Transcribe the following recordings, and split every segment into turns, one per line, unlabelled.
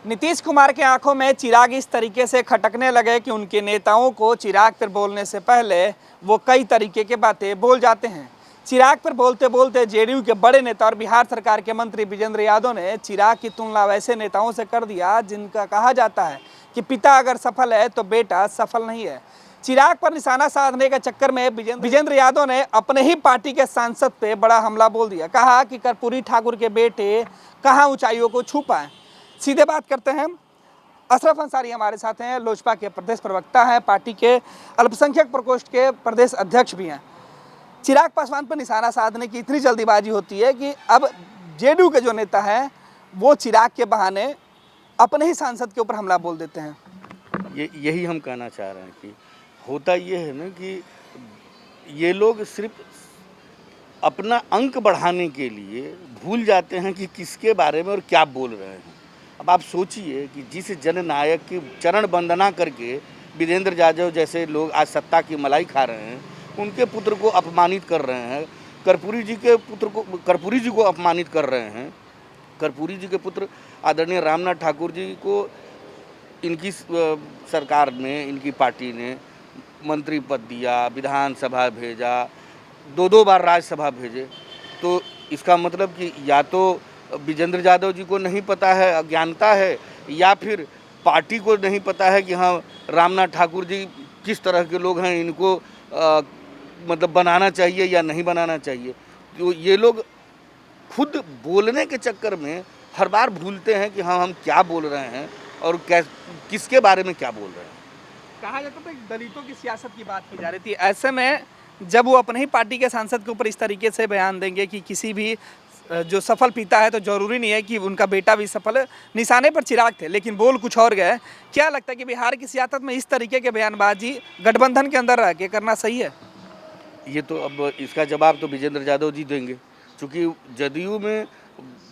नीतीश कुमार के आंखों में चिराग इस तरीके से खटकने लगे कि उनके नेताओं को चिराग पर बोलने से पहले वो कई तरीके की बातें बोल जाते हैं। चिराग पर बोलते बोलते जेडीयू के बड़े नेता और बिहार सरकार के मंत्री विजेंद्र यादव ने चिराग की तुलना वैसे नेताओं से कर दिया जिनका कहा जाता है कि पिता अगर सफल है तो बेटा सफल नहीं है। चिराग पर निशाना साधने के चक्कर में विजेंद्र यादव ने अपने ही पार्टी के सांसद पे बड़ा हमला बोल दिया। कहा कि कर्पूरी ठाकुर के बेटे कहाँ ऊंचाइयों को छू पाए। सीधे बात करते हैं, अशरफ अंसारी हमारे साथ हैं, लोजपा के प्रदेश प्रवक्ता हैं, पार्टी के अल्पसंख्यक प्रकोष्ठ के प्रदेश अध्यक्ष भी हैं। चिराग पासवान पर निशाना साधने की इतनी जल्दीबाजी होती है कि अब जेडीयू के जो नेता हैं वो चिराग के बहाने अपने ही सांसद के ऊपर हमला बोल देते हैं।
यही हम कहना चाह रहे हैं कि होता ये है ना कि ये लोग सिर्फ अपना अंक बढ़ाने के लिए भूल जाते हैं कि किसके बारे में और क्या बोल रहे हैं। अब आप सोचिए कि जिस जननायक की चरण वंदना करके विजेंद्र यादव जैसे लोग आज सत्ता की मलाई खा रहे हैं, उनके पुत्र को अपमानित कर रहे हैं। कर्पूरी जी को अपमानित कर रहे हैं। कर्पूरी जी के पुत्र आदरणीय रामनाथ ठाकुर जी को इनकी सरकार में, इनकी पार्टी ने मंत्री पद दिया, विधानसभा भेजा, दो बार राज्यसभा भेजे। तो इसका मतलब कि या तो विजेंद्र यादव जी को नहीं पता है, अज्ञानता है, या फिर पार्टी को नहीं पता है कि हाँ रामनाथ ठाकुर जी किस तरह के लोग हैं, इनको मतलब बनाना चाहिए या नहीं बनाना चाहिए। तो ये लोग खुद बोलने के चक्कर में हर बार भूलते हैं कि हाँ हम क्या बोल रहे हैं और किसके बारे में क्या बोल रहे हैं।
कहा जाता था कि दलितों की सियासत की बात की जा रही थी। ऐसे में जब वो अपने ही पार्टी के सांसद के ऊपर इस तरीके से बयान देंगे कि किसी भी जो सफल पिता है तो जरूरी नहीं है कि उनका बेटा भी सफल है, निशाने पर चिराग थे लेकिन बोल कुछ और गए। क्या लगता है कि बिहार की सियासत में इस तरीके के बयानबाजी गठबंधन के अंदर रह के करना सही है?
ये तो अब इसका जवाब तो विजेंद्र यादव जी देंगे, क्योंकि जदयू में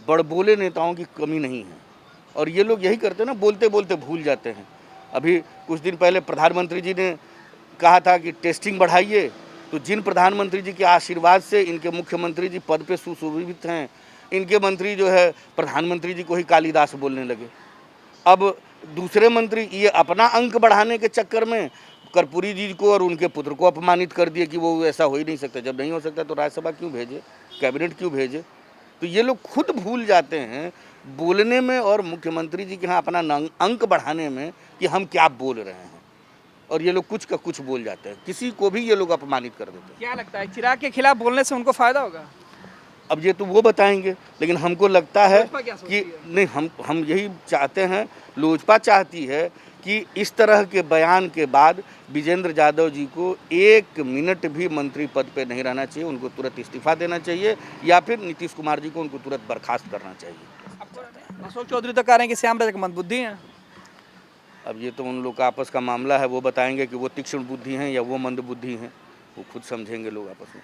बड़बोले नेताओं की कमी नहीं है और ये लोग यही करते हैं ना, बोलते बोलते भूल जाते हैं। अभी कुछ दिन पहले प्रधानमंत्री जी ने कहा था कि टेस्टिंग बढ़ाइए, तो जिन प्रधानमंत्री जी के आशीर्वाद से इनके मुख्यमंत्री जी पद पे सुशोभित हैं, इनके मंत्री जो है प्रधानमंत्री जी को ही कालिदास बोलने लगे। अब दूसरे मंत्री ये अपना अंक बढ़ाने के चक्कर में कर्पूरी जी को और उनके पुत्र को अपमानित कर दिए कि वो ऐसा हो ही नहीं सकता। जब नहीं हो सकता तो राज्यसभा क्यों भेजे, कैबिनेट क्यों भेजे। तो ये लोग खुद भूल जाते हैं बोलने में और मुख्यमंत्री जी के यहाँ अपना अंक बढ़ाने में कि हम क्या बोल रहे हैं, और ये लोग कुछ का कुछ बोल जाते हैं, किसी को भी ये लोग अपमानित कर देते हैं।
क्या लगता है चिराग के खिलाफ बोलने से उनको फायदा होगा?
अब ये तो वो बताएंगे, लेकिन हमको लगता है कि नहीं, हम यही चाहते हैं, लोजपा चाहती है कि इस तरह के बयान के बाद विजेंद्र यादव जी को 1 मिनट भी मंत्री पद पे नहीं रहना चाहिए, उनको तुरंत इस्तीफा देना चाहिए या फिर नीतीश कुमार जी को उनको तुरंत बर्खास्त करना चाहिए।
अशोक चौधरी तो कह रहे हैं कि श्याम रजक मंदबुद्धि हैं।
अब ये तो उन लोग का आपस का मामला है, वो बताएंगे कि वो तीक्ष्ण बुद्धि हैं या वो मंद बुद्धि हैं, वो खुद समझेंगे लोग आपस में।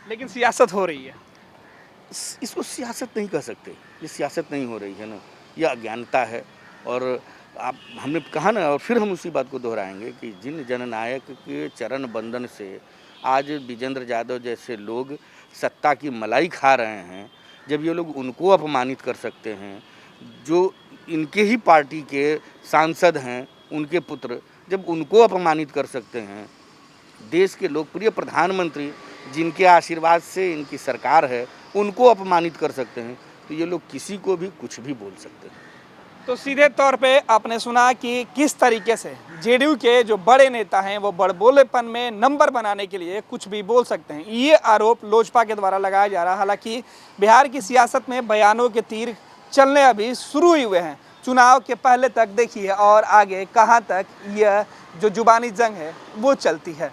लेकिन सियासत हो रही है,
इसको सियासत नहीं कह सकते, ये सियासत नहीं हो रही है ना, यह अज्ञानता है। और हमने कहा ना, और फिर हम उसी बात को दोहराएंगे कि जिन जननायक के चरण बंदन से आज विजेंद्र यादव जैसे लोग सत्ता की मलाई खा रहे हैं, जब ये लोग उनको अपमानित कर सकते हैं, जो इनके ही पार्टी के सांसद हैं, उनके पुत्र जब उनको अपमानित कर सकते हैं, देश के लोकप्रिय प्रधानमंत्री जिनके आशीर्वाद से इनकी सरकार है, उनको अपमानित कर सकते हैं, तो ये लोग किसी को भी कुछ भी बोल सकते हैं।
तो सीधे तौर पे आपने सुना कि किस तरीके से जेडीयू के जो बड़े नेता हैं वो बड़बोलेपन में नंबर बनाने के लिए कुछ भी बोल सकते हैं। ये आरोप लोजपा के द्वारा लगाया जा रहा है। हालांकि बिहार की सियासत में बयानों के तीर चलने अभी शुरू ही हुए हैं। चुनाव के पहले तक देखिए और आगे कहाँ तक यह जो जुबानी जंग है वो चलती है।